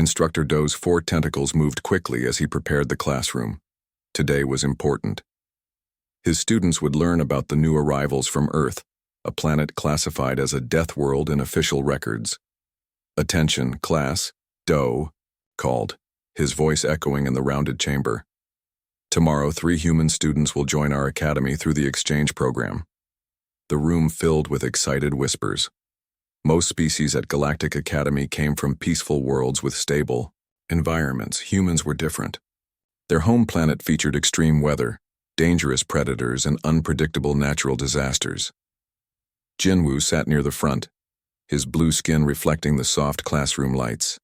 Instructor Do's 4 tentacles moved quickly as he prepared the classroom. Today was important. His students would learn about the new arrivals from Earth, a planet classified as a death world in official records. "Attention, class," Do called, his voice echoing in the rounded chamber. "Tomorrow, 3 human students will join our academy through the exchange program." The room filled with excited whispers. Most species at Galactic Academy came from peaceful worlds with stable environments. Humans were different. Their home planet featured extreme weather, dangerous predators, and unpredictable natural disasters. Jinwoo sat near the front, his blue skin reflecting the soft classroom lights.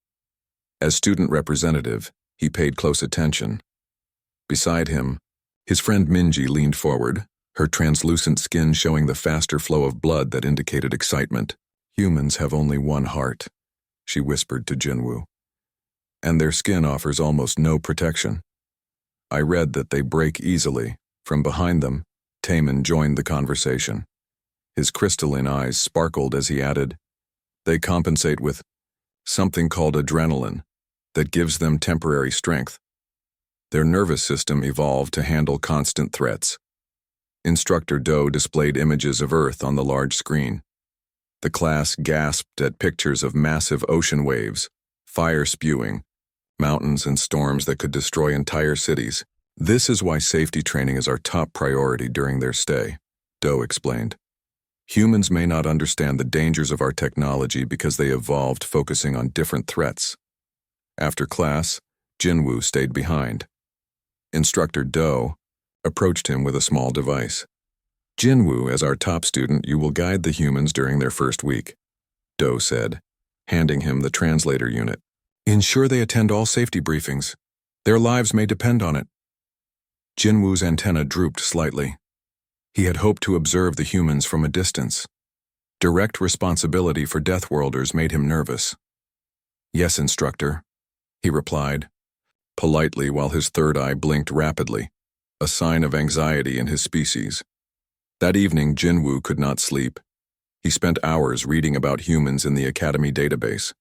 As student representative, he paid close attention. Beside him, his friend Minji leaned forward, her translucent skin showing the faster flow of blood that indicated excitement. "Humans have only one heart," she whispered to Jinwoo. "And their skin offers almost no protection. I read that they break easily." From behind them, Taemin joined the conversation. His crystalline eyes sparkled as he added, "They compensate with something called adrenaline that gives them temporary strength. Their nervous system evolved to handle constant threats." Instructor Do displayed images of Earth on the large screen. The class gasped at pictures of massive ocean waves, fire spewing, mountains and storms that could destroy entire cities. "This is why safety training is our top priority during their stay," Do explained. "Humans may not understand the dangers of our technology because they evolved focusing on different threats." After class, Jinwoo stayed behind. Instructor Do approached him with a small device. "Jinwoo, as our top student, you will guide the humans during their first week," Do said, handing him the translator unit. "Ensure they attend all safety briefings. Their lives may depend on it." Jinwoo's antenna drooped slightly. He had hoped to observe the humans from a distance. Direct responsibility for Deathworlders made him nervous. "Yes, instructor," he replied, politely while his third eye blinked rapidly, a sign of anxiety in his species. That evening, Jinwoo could not sleep. He spent hours reading about humans in the Academy database.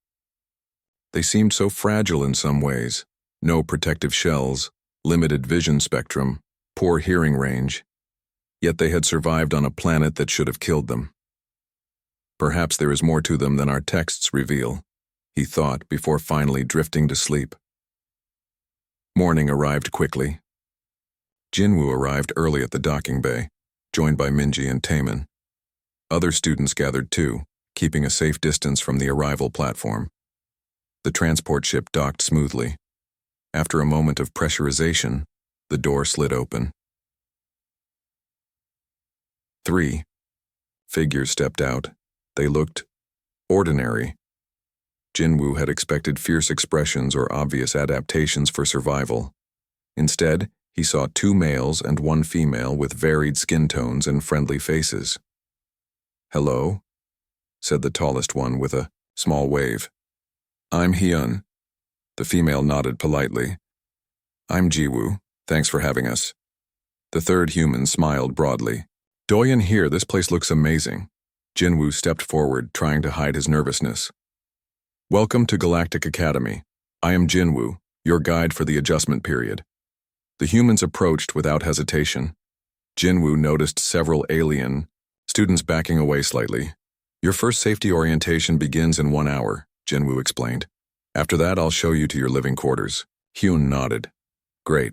They seemed so fragile in some ways. No protective shells, limited vision spectrum, poor hearing range. Yet they had survived on a planet that should have killed them. "Perhaps there is more to them than our texts reveal," he thought before finally drifting to sleep. Morning arrived quickly. Jinwoo arrived early at the docking bay, joined by Minji and Taemin. Other students gathered too, keeping a safe distance from the arrival platform. The transport ship docked smoothly. After a moment of pressurization, the door slid open. 3 figures stepped out. They looked ordinary. Jinwoo had expected fierce expressions or obvious adaptations for survival. Instead, he saw 2 males and 1 female with varied skin tones and friendly faces. "Hello," said the tallest one with a small wave. "I'm Hyun." The female nodded politely. "I'm Jiwoo. Thanks for having us." The third human smiled broadly. "Doyen here, this place looks amazing." Jinwoo stepped forward, trying to hide his nervousness. "Welcome to Galactic Academy. I am Jinwoo, your guide for the adjustment period." The humans approached without hesitation. Jinwoo noticed several alien students backing away slightly. "Your first safety orientation begins in 1 hour," Jinwoo explained. "After that, I'll show you to your living quarters." Hyun nodded. "Great.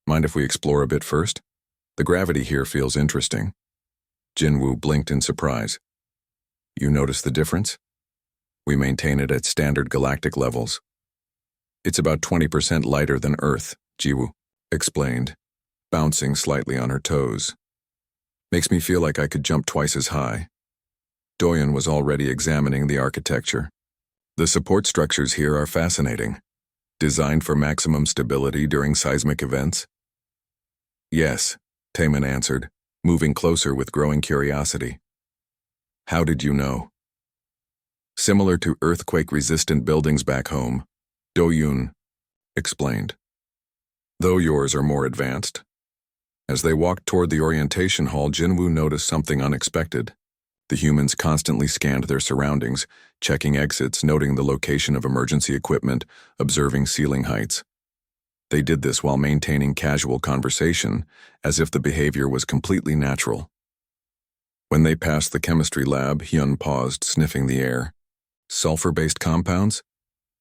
Mind if we explore a bit first? The gravity here feels interesting." Jinwoo blinked in surprise. "You notice the difference? We maintain it at standard galactic levels. It's about 20% lighter than Earth," Jiwoo explained, bouncing slightly on her toes. "Makes me feel like I could jump twice as high." Doyen was already examining the architecture. "The support structures here are fascinating. Designed for maximum stability during seismic events?" "Yes," Taemin answered, moving closer with growing curiosity. "How did you know?" "Similar to earthquake-resistant buildings back home," Do-yoon explained. "Though yours are more advanced." As they walked toward the orientation hall, Jinwoo noticed something unexpected. The humans constantly scanned their surroundings, checking exits, noting the location of emergency equipment, observing ceiling heights. They did this while maintaining casual conversation, as if the behavior was completely natural. When they passed the chemistry lab, Hyun paused, sniffing the air. Sulfur-based compounds?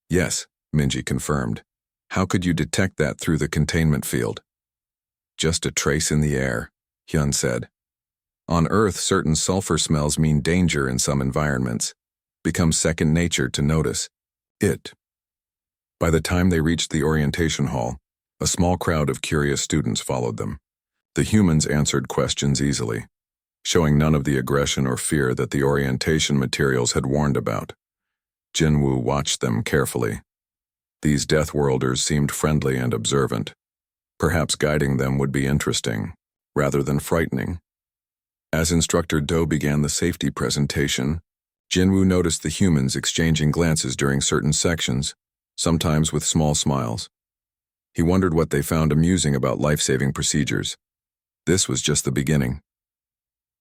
Yes, Minji confirmed. How could you detect that through the containment field? Just a trace in the air, Hyun said. On Earth, certain sulfur smells mean danger in some environments. Becomes second nature to notice it. By the time they reached the orientation hall, a small crowd of curious students followed them. The humans answered questions easily, showing none of the aggression or fear that the orientation materials had warned about. Jinwoo watched them carefully. These Death Worlders seemed friendly and observant. Perhaps guiding them would be interesting, rather than frightening. As Instructor Do began the safety presentation, Jinwoo noticed the humans exchanging glances during certain sections, sometimes with small smiles. He wondered what they found amusing about life-saving procedures. This was just the beginning.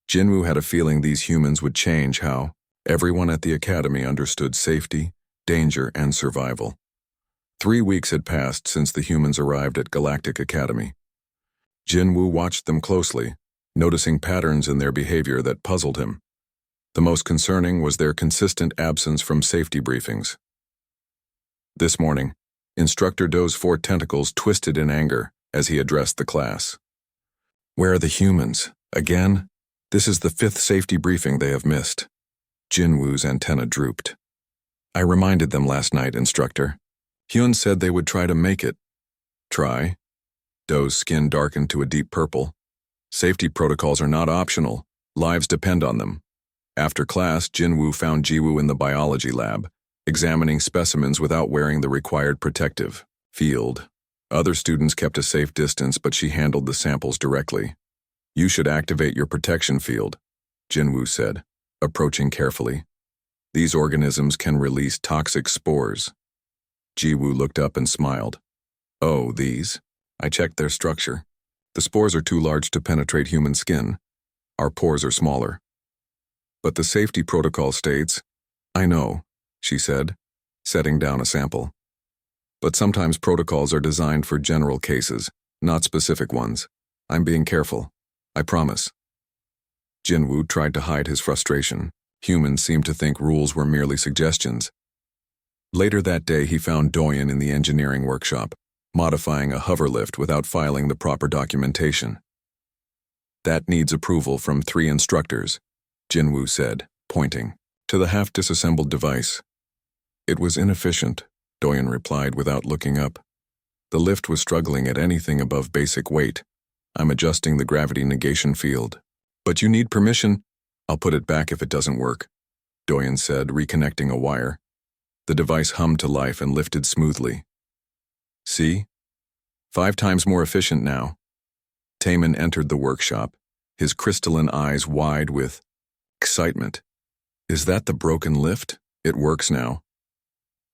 Jinwoo had a feeling these humans would change how everyone at the academy understood safety, danger, and survival. 3 weeks had passed since the humans arrived at Galactic Academy. Jinwoo watched them closely, noticing patterns in their behavior that puzzled him. The most concerning was their consistent absence from safety briefings. This morning, Instructor Do's 4 tentacles twisted in anger as he addressed the class. Where are the humans? Again? This is the 5th safety briefing they have missed. Jinwoo's antenna drooped. I reminded them last night, Instructor. Hyun said they would try to make it. Try? Do's skin darkened to a deep purple. Safety protocols are not optional. Lives depend on them. After class, Jinwoo found Jiwoo in the biology lab, examining specimens without wearing the required protective field. Other students kept a safe distance, but she handled the samples directly. You should activate your protection field, Jinwoo said, approaching carefully. These organisms can release toxic spores. Jiwoo looked up and smiled. Oh, these? I checked their structure. The spores are too large to penetrate human skin. Our pores are smaller. But the safety protocol states, I know, she said, setting down a sample. But sometimes protocols are designed for general cases, not specific ones. I'm being careful. I promise. Jinwoo tried to hide his frustration. Humans seemed to think rules were merely suggestions. Later that day, he found Doyen in the engineering workshop, modifying a hoverlift without filing the proper documentation. That needs approval from 3 instructors, Jinwoo said, pointing to the half-disassembled device. It was inefficient, Doyen replied without looking up. The lift was struggling at anything above basic weight. I'm adjusting the gravity negation field. But you need permission. I'll put it back if it doesn't work, Doyen said, reconnecting a wire. The device hummed to life and lifted smoothly. See? 5 times more efficient now. Taemin entered the workshop, his crystalline eyes wide with excitement. Is that the broken lift? It works now.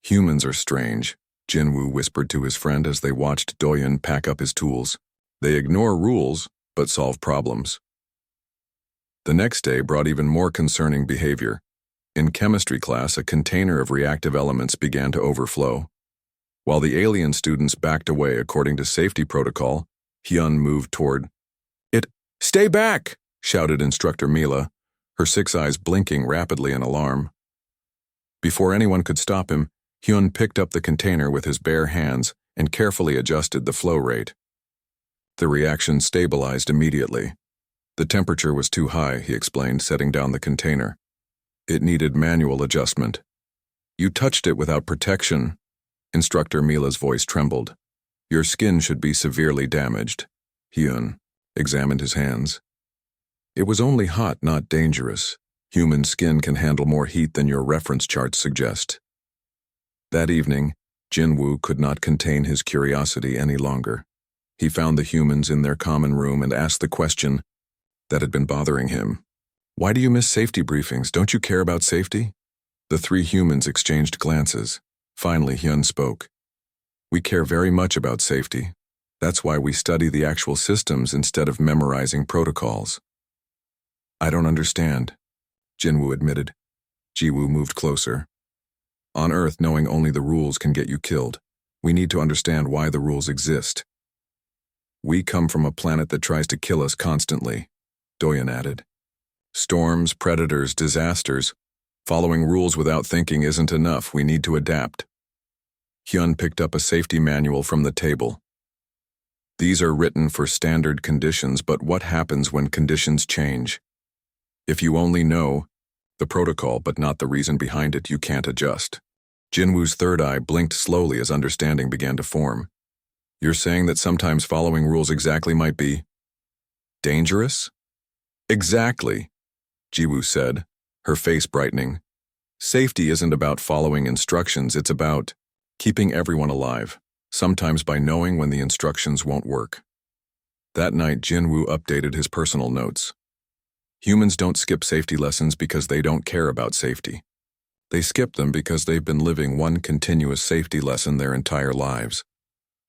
Humans are strange, Jinwoo whispered to his friend as they watched Doyen pack up his tools. They ignore rules, but solve problems. The next day brought even more concerning behavior. In chemistry class, a container of reactive elements began to overflow. While the alien students backed away according to safety protocol, Hyun moved toward it. Stay back! Shouted Instructor Mila, her 6 eyes blinking rapidly in alarm. Before anyone could stop him, Hyun picked up the container with his bare hands and carefully adjusted the flow rate. The reaction stabilized immediately. The temperature was too high, he explained, setting down the container. It needed manual adjustment. You touched it without protection. Instructor Mila's voice trembled. Your skin should be severely damaged. Hyun examined his hands. It was only hot, not dangerous. Human skin can handle more heat than your reference charts suggest. That evening, Jinwoo could not contain his curiosity any longer. He found the humans in their common room and asked the question that had been bothering him. Why do you miss safety briefings? Don't you care about safety? The 3 humans exchanged glances. Finally, Hyun spoke. We care very much about safety. That's why we study the actual systems instead of memorizing protocols. I don't understand. Jinwoo admitted. Jiwoo moved closer. On Earth, knowing only the rules can get you killed. We need to understand why the rules exist. We come from a planet that tries to kill us constantly, Doyen added. Storms, predators, disasters. Following rules without thinking isn't enough. We need to adapt. Hyun picked up a safety manual from the table. These are written for standard conditions, but what happens when conditions change? If you only know the protocol but not the reason behind it, you can't adjust. Jinwoo's third eye blinked slowly as understanding began to form. You're saying that sometimes following rules exactly might be dangerous? Exactly, Jiwoo said, her face brightening. Safety isn't about following instructions, it's about keeping everyone alive, sometimes by knowing when the instructions won't work. That night, Jinwoo updated his personal notes. Humans don't skip safety lessons because they don't care about safety. They skip them because they've been living one continuous safety lesson their entire lives.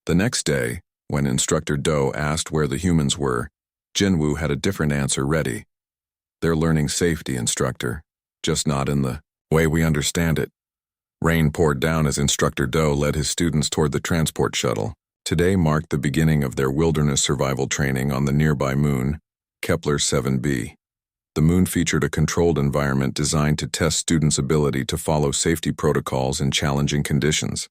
The next day, when Instructor Do asked where the humans were, Jinwoo had a different answer ready. They're learning safety, Instructor, just not in the way we understand it. Rain poured down as Instructor Do led his students toward the transport shuttle. Today marked the beginning of their wilderness survival training on the nearby moon, Kepler 7b. The moon featured a controlled environment designed to test students' ability to follow safety protocols in challenging conditions.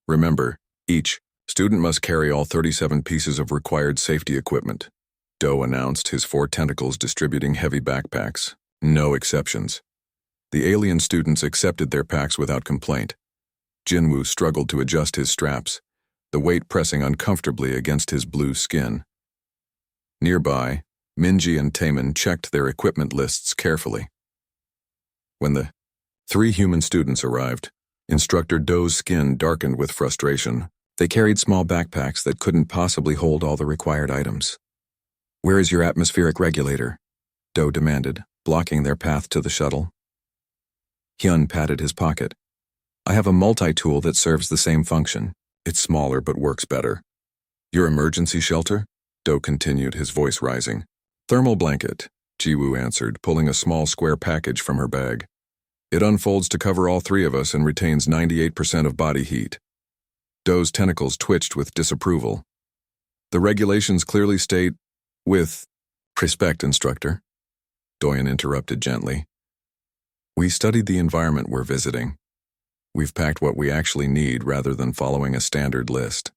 Remember, each student must carry all 37 pieces of required safety equipment. Do announced, his 4 tentacles distributing heavy backpacks. No exceptions. The alien students accepted their packs without complaint. Jinwoo struggled to adjust his straps, the weight pressing uncomfortably against his blue skin. Nearby, Minji and Taemin checked their equipment lists carefully. When the 3 human students arrived, Instructor Do's skin darkened with frustration. They carried small backpacks that couldn't possibly hold all the required items. "Where is your atmospheric regulator?" Do demanded, blocking their path to the shuttle. Hyun patted his pocket. "I have a multi-tool that serves the same function. It's smaller but works better." "Your emergency shelter?" Do continued, his voice rising. "Thermal blanket," Jiwoo answered, pulling a small square package from her bag. "It unfolds to cover all 3 of us and retains 98% of body heat." Do's tentacles twitched with disapproval. "The regulations clearly state, with respect, Instructor," Doyen interrupted gently. "We studied the environment we're visiting. We've packed what we actually need rather than following a standard list."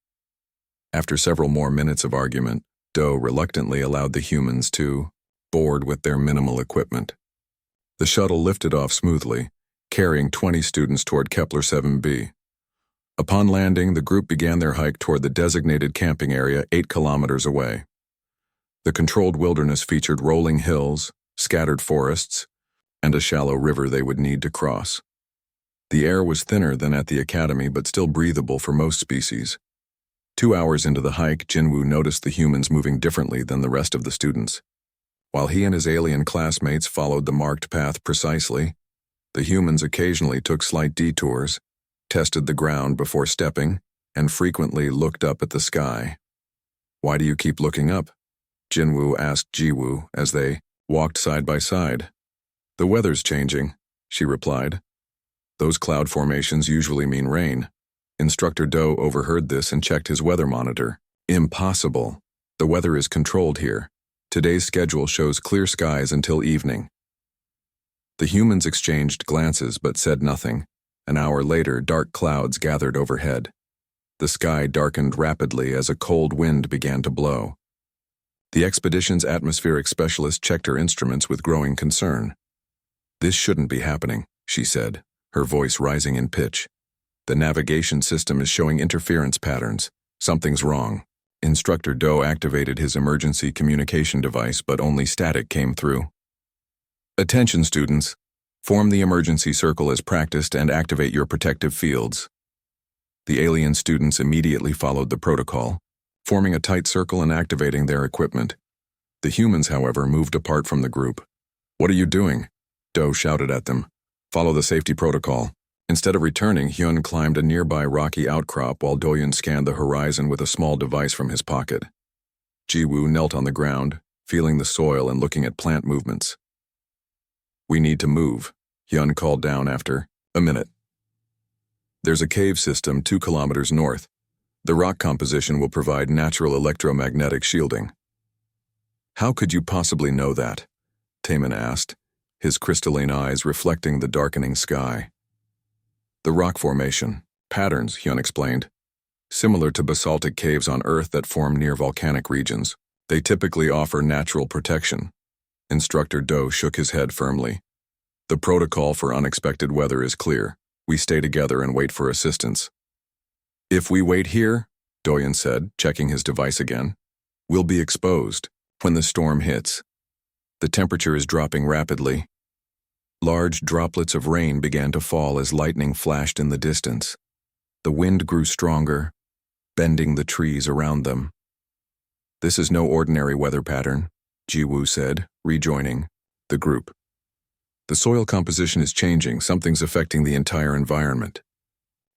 After several more minutes of argument, Do reluctantly allowed the humans to board with their minimal equipment. The shuttle lifted off smoothly, carrying 20 students toward Kepler 7b. Upon landing, the group began their hike toward the designated camping area 8 kilometers away. The controlled wilderness featured rolling hills, scattered forests, and a shallow river they would need to cross. The air was thinner than at the academy but still breathable for most species. 2 hours into the hike, Jinwoo noticed the humans moving differently than the rest of the students. While he and his alien classmates followed the marked path precisely, the humans occasionally took slight detours, tested the ground before stepping, and frequently looked up at the sky. "Why do you keep looking up?" Jinwoo asked Jiwoo as they walked side by side. "The weather's changing," she replied. "Those cloud formations usually mean rain." Instructor Do overheard this and checked his weather monitor. "Impossible. The weather is controlled here. Today's schedule shows clear skies until evening." The humans exchanged glances but said nothing. An hour later, dark clouds gathered overhead. The sky darkened rapidly as a cold wind began to blow. The expedition's atmospheric specialist checked her instruments with growing concern. "This shouldn't be happening," she said, her voice rising in pitch. "The navigation system is showing interference patterns. Something's wrong." Instructor Do activated his emergency communication device, but only static came through. "Attention, students. Form the emergency circle as practiced and activate your protective fields." The alien students immediately followed the protocol, forming a tight circle and activating their equipment. The humans, however, moved apart from the group. "What are you doing?" Do shouted at them. "Follow the safety protocol." Instead of returning, Hyun climbed a nearby rocky outcrop while Doyen scanned the horizon with a small device from his pocket. Jiwoo knelt on the ground, feeling the soil and looking at plant movements. We need to move, Hyun called down after a minute. There's a cave system 2 kilometers north. The rock composition will provide natural electromagnetic shielding. How could you possibly know that? Taemin asked, his crystalline eyes reflecting the darkening sky. The rock formation, patterns, Hyun explained. Similar to basaltic caves on Earth that form near volcanic regions, they typically offer natural protection. Instructor Do shook his head firmly. The protocol for unexpected weather is clear. We stay together and wait for assistance. If we wait here, Doyen said, checking his device again, we'll be exposed when the storm hits. The temperature is dropping rapidly. Large droplets of rain began to fall as lightning flashed in the distance. The wind grew stronger, bending the trees around them. This is no ordinary weather pattern, Ji-woo said, rejoining the group. The soil composition is changing, something's affecting the entire environment.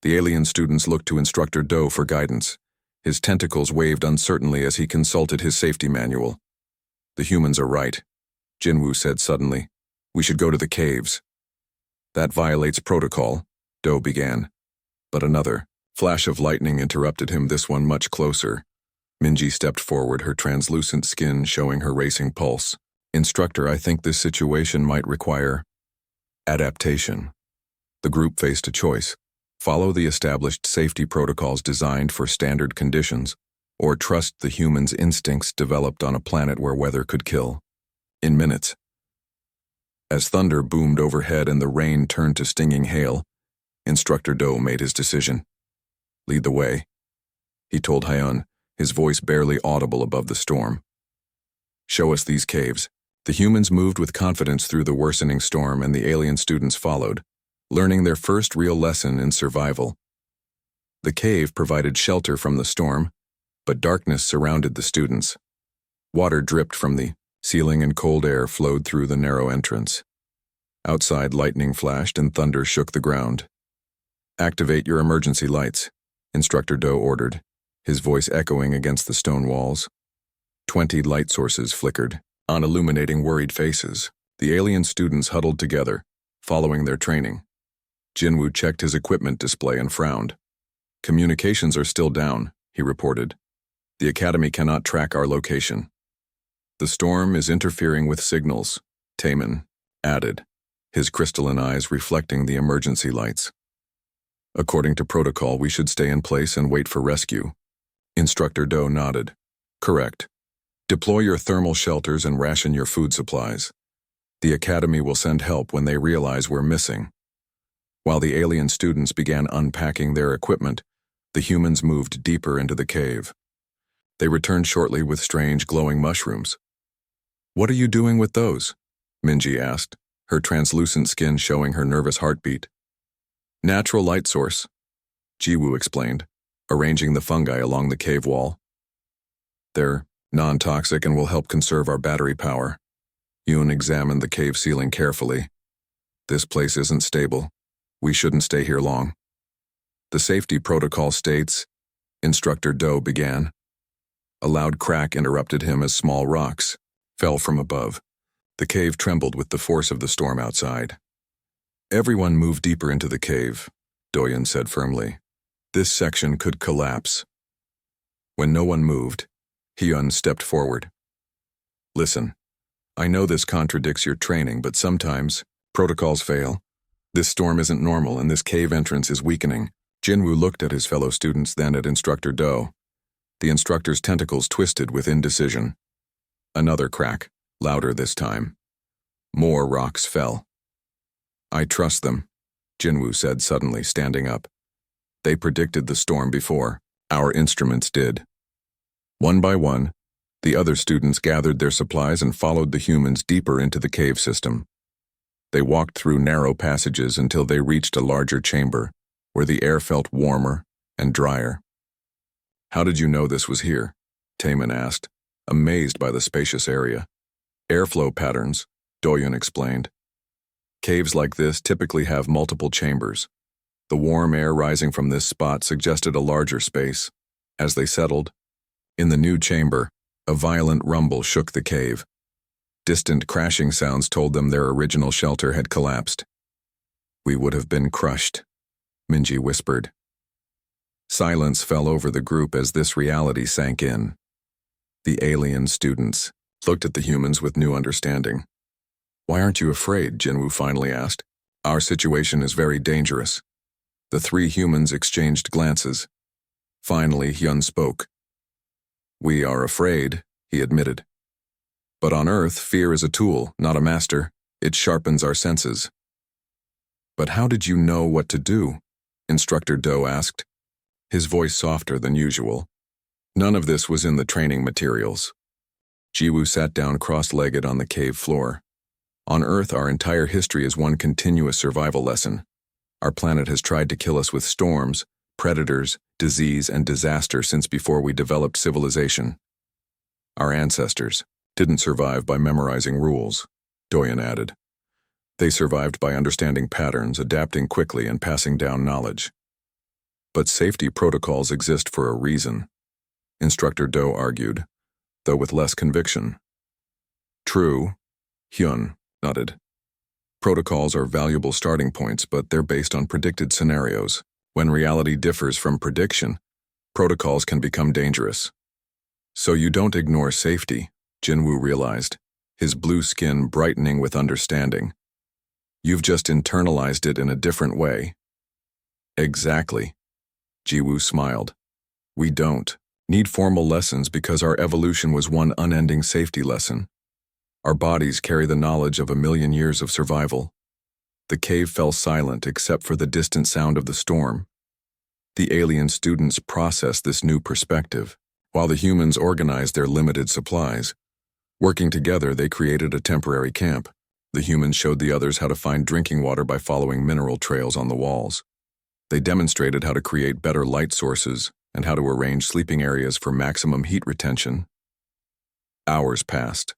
The alien students looked to Instructor Do for guidance. His tentacles waved uncertainly as he consulted his safety manual. The humans are right, Jinwoo said suddenly. We should go to the caves. That violates protocol, Do began. But another flash of lightning interrupted him, this one much closer. Minji stepped forward, her translucent skin showing her racing pulse. Instructor, I think this situation might require adaptation. The group faced a choice. Follow the established safety protocols designed for standard conditions, or trust the human's instincts developed on a planet where weather could kill. In minutes. As thunder boomed overhead and the rain turned to stinging hail, Instructor Do made his decision. Lead the way, he told Hyun, his voice barely audible above the storm. Show us these caves. The humans moved with confidence through the worsening storm, and the alien students followed, learning their first real lesson in survival. The cave provided shelter from the storm, but darkness surrounded the students. Water dripped from the ceiling and cold air flowed through the narrow entrance. Outside, lightning flashed and thunder shook the ground. Activate your emergency lights, Instructor Do ordered, his voice echoing against the stone walls. 20 light sources flickered on illuminating worried faces. The alien students huddled together, following their training. Jinwoo checked his equipment display and frowned. Communications are still down, he reported. The Academy cannot track our location. The storm is interfering with signals, Taemin added, his crystalline eyes reflecting the emergency lights. According to protocol, we should stay in place and wait for rescue. Instructor Do nodded. Correct. Deploy your thermal shelters and ration your food supplies. The Academy will send help when they realize we're missing. While the alien students began unpacking their equipment, the humans moved deeper into the cave. They returned shortly with strange glowing mushrooms. What are you doing with those? Minji asked, her translucent skin showing her nervous heartbeat. Natural light source, Jiwoo explained, arranging the fungi along the cave wall. They're non-toxic and will help conserve our battery power. Yoon examined the cave ceiling carefully. This place isn't stable. We shouldn't stay here long. The safety protocol states, Instructor Do began. A loud crack interrupted him as small rocks fell from above. The cave trembled with the force of the storm outside. Everyone moved deeper into the cave, Doyen said firmly. This section could collapse. When no one moved, Hyun stepped forward. Listen, I know this contradicts your training, but sometimes protocols fail. This storm isn't normal and this cave entrance is weakening. Jinwoo looked at his fellow students, then at Instructor Do. The instructor's tentacles twisted with indecision. Another crack, louder this time. More rocks fell. I trust them, Jinwoo said suddenly, standing up. They predicted the storm before our instruments did. One by one, the other students gathered their supplies and followed the humans deeper into the cave system. They walked through narrow passages until they reached a larger chamber, where the air felt warmer and drier. How did you know this was here? Taemin asked, amazed by the spacious area. Airflow patterns, Doyen explained. Caves like this typically have multiple chambers. The warm air rising from this spot suggested a larger space. As they settled, in the new chamber, a violent rumble shook the cave. Distant crashing sounds told them their original shelter had collapsed. "We would have been crushed," Minji whispered. Silence fell over the group as this reality sank in. The alien students looked at the humans with new understanding. "Why aren't you afraid?" Jinwoo finally asked. "Our situation is very dangerous." The three humans exchanged glances. Finally, Hyun spoke. "We are afraid," he admitted. "But on Earth, fear is a tool, not a master. It sharpens our senses." "But how did you know what to do?" Instructor Do asked, his voice softer than usual. None of this was in the training materials. Jiwoo sat down cross-legged on the cave floor. "On Earth, our entire history is one continuous survival lesson. Our planet has tried to kill us with storms, predators, disease, and disaster since before we developed civilization. Our ancestors didn't survive by memorizing rules," Doyen added. "They survived by understanding patterns, adapting quickly, and passing down knowledge. But safety protocols exist for a reason," Instructor Do argued, though with less conviction. "True," Hyun nodded. "Protocols are valuable starting points, but they're based on predicted scenarios. When reality differs from prediction, protocols can become dangerous." "So you don't ignore safety," Jinwoo realized, his blue skin brightening with understanding. "You've just internalized it in a different way." "Exactly," Jiwoo smiled. "We don't need formal lessons because our evolution was one unending safety lesson. Our bodies carry the knowledge of 1,000,000 years of survival." The cave fell silent except for the distant sound of the storm. The alien students processed this new perspective, while the humans organized their limited supplies. Working together, they created a temporary camp. The humans showed the others how to find drinking water by following mineral trails on the walls. They demonstrated how to create better light sources and how to arrange sleeping areas for maximum heat retention. Hours passed.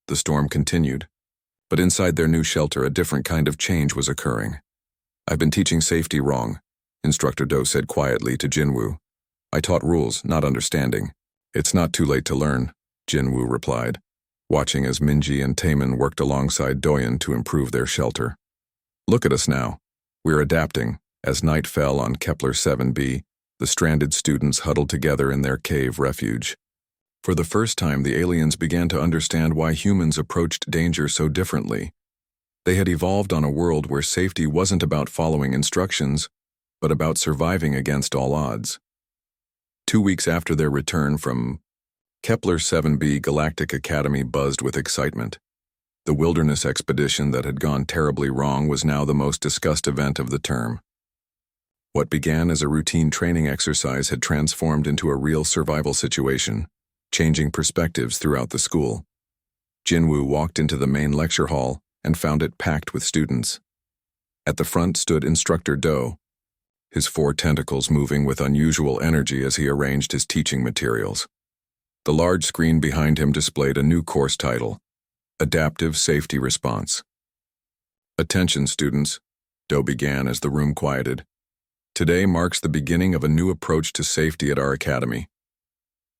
The storm continued, but inside their new shelter a different kind of change was occurring. "I've been teaching safety wrong," Instructor Do said quietly to Jinwoo. "I taught rules, not understanding." "It's not too late to learn," Jinwoo replied, watching as Minji and Taemin worked alongside Doyen to improve their shelter. "Look at us now. We're adapting." As night fell on Kepler 7b, the stranded students huddled together in their cave refuge. For the first time, the aliens began to understand why humans approached danger so differently. They had evolved on a world where safety wasn't about following instructions, but about surviving against all odds. 2 weeks after their return from Kepler 7b, Galactic Academy buzzed with excitement. The wilderness expedition that had gone terribly wrong was now the most discussed event of the term. What began as a routine training exercise had transformed into a real survival situation, changing perspectives throughout the school. Jinwoo walked into the main lecture hall and found it packed with students. At the front stood Instructor Do, his 4 tentacles moving with unusual energy as he arranged his teaching materials. The large screen behind him displayed a new course title, Adaptive Safety Response. "Attention, students," Do began as the room quieted. "Today marks the beginning of a new approach to safety at our academy."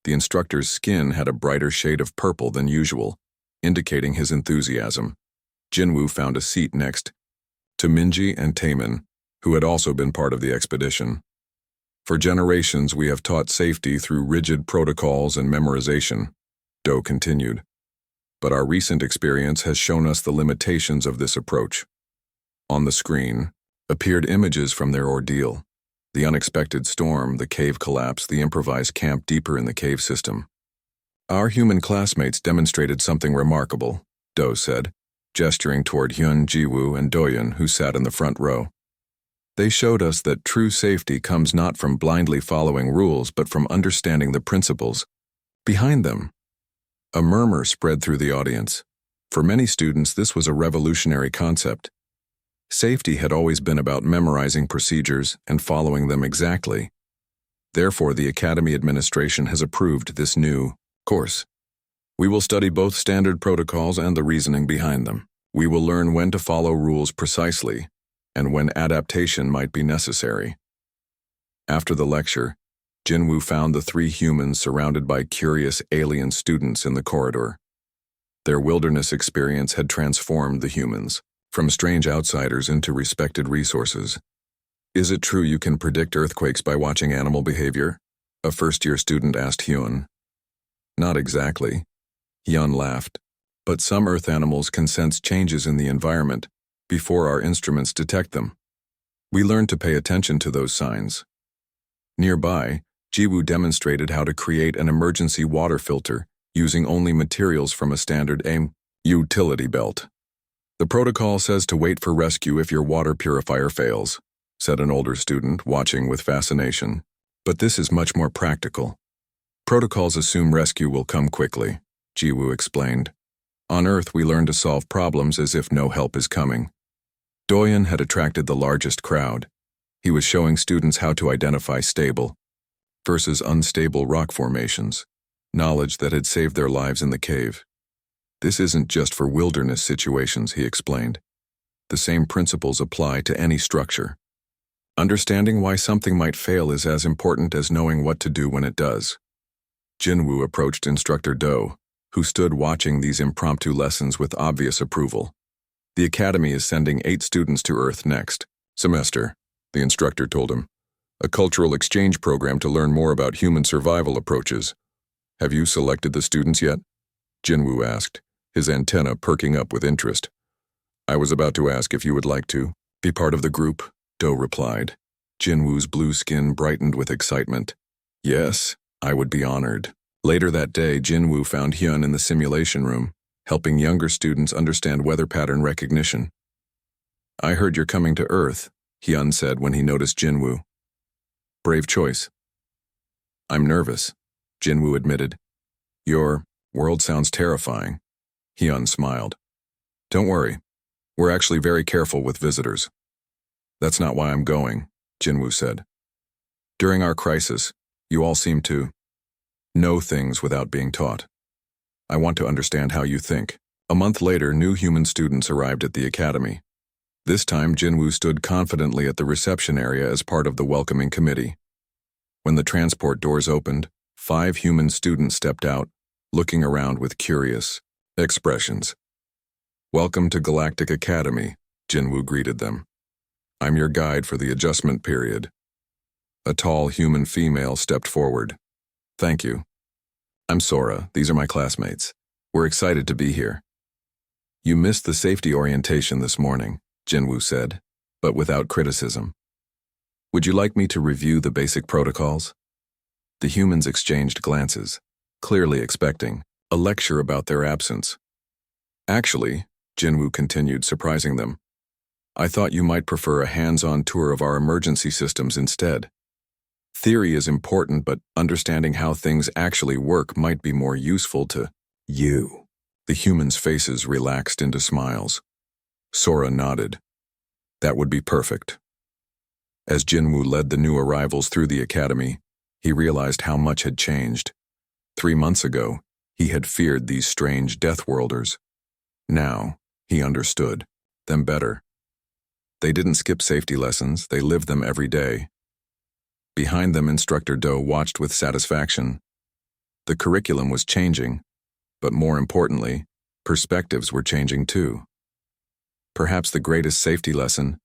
The instructor's skin had a brighter shade of purple than usual, indicating his enthusiasm. Jinwoo found a seat next to Minji and Taemin, who had also been part of the expedition. "For generations, we have taught safety through rigid protocols and memorization," Do continued. "But our recent experience has shown us the limitations of this approach." On the screen appeared images from their ordeal. The unexpected storm, the cave collapse, the improvised camp deeper in the cave system. "Our human classmates demonstrated something remarkable," Do said, gesturing toward Hyun, Jiwoo, and Doyen, who sat in the front row. "They showed us that true safety comes not from blindly following rules, but from understanding the principles behind them." A murmur spread through the audience. For many students, this was a revolutionary concept. Safety had always been about memorizing procedures and following them exactly. Therefore, the Academy administration has approved this new course. "We will study both standard protocols and the reasoning behind them. We will learn when to follow rules precisely and when adaptation might be necessary." After the lecture, Jinwoo found the 3 humans surrounded by curious alien students in the corridor. Their wilderness experience had transformed the humans, from strange outsiders into respected resources. Is it true you can predict earthquakes by watching animal behavior? A first-year student asked Hyun. Not exactly. Hyun laughed. But some Earth animals can sense changes in the environment before our instruments detect them. We learn to pay attention to those signs. Nearby, Jiwoo demonstrated how to create an emergency water filter using only materials from a standard AIM utility belt. The protocol says to wait for rescue if your water purifier fails, said an older student, watching with fascination. But this is much more practical. Protocols assume rescue will come quickly, Jiwoo explained. On Earth, we learn to solve problems as if no help is coming. Doyen had attracted the largest crowd. He was showing students how to identify stable versus unstable rock formations, knowledge that had saved their lives in the cave. This isn't just for wilderness situations, he explained. The same principles apply to any structure. Understanding why something might fail is as important as knowing what to do when it does. Jinwoo approached Instructor Do, who stood watching these impromptu lessons with obvious approval. The Academy is sending 8 students to Earth next semester, the instructor told him. A cultural exchange program to learn more about human survival approaches. Have you selected the students yet? Jinwoo asked, his antenna perking up with interest. I was about to ask if you would like to be part of the group, Do replied. Jinwoo's blue skin brightened with excitement. Yes, I would be honored. Later that day, Jinwoo found Hyun in the simulation room, helping younger students understand weather pattern recognition. I heard you're coming to Earth, Hyun said when he noticed Jinwoo. Brave choice. I'm nervous, Jinwoo admitted. Your world sounds terrifying. Hyun smiled. Don't worry, we're actually very careful with visitors. That's not why I'm going, Jinwoo said. During our crisis, you all seem to know things without being taught. I want to understand how you think. A month later, new human students arrived at the academy. This time, Jinwoo stood confidently at the reception area as part of the welcoming committee. When the transport doors opened, 5 human students stepped out, looking around with curious expressions. Welcome to Galactic Academy, Jinwoo greeted them. I'm your guide for the adjustment period. A tall human female stepped forward. Thank you. I'm Sora. These are my classmates. We're excited to be here. You missed the safety orientation this morning, Jinwoo said, but without criticism. Would you like me to review the basic protocols? The humans exchanged glances, clearly expecting a lecture about their absence. Actually, Jinwoo continued, surprising them, I thought you might prefer a hands-on tour of our emergency systems instead. Theory is important, but understanding how things actually work might be more useful to you. The humans' faces relaxed into smiles. Sora nodded. That would be perfect. As Jinwoo led the new arrivals through the academy, he realized how much had changed. 3 months ago, he had feared these strange Deathworlders. Now, he understood them better. They didn't skip safety lessons, they lived them every day. Behind them, Instructor Do watched with satisfaction. The curriculum was changing, but more importantly, perspectives were changing too. Perhaps the greatest safety lesson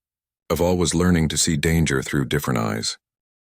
of all was learning to see danger through different eyes.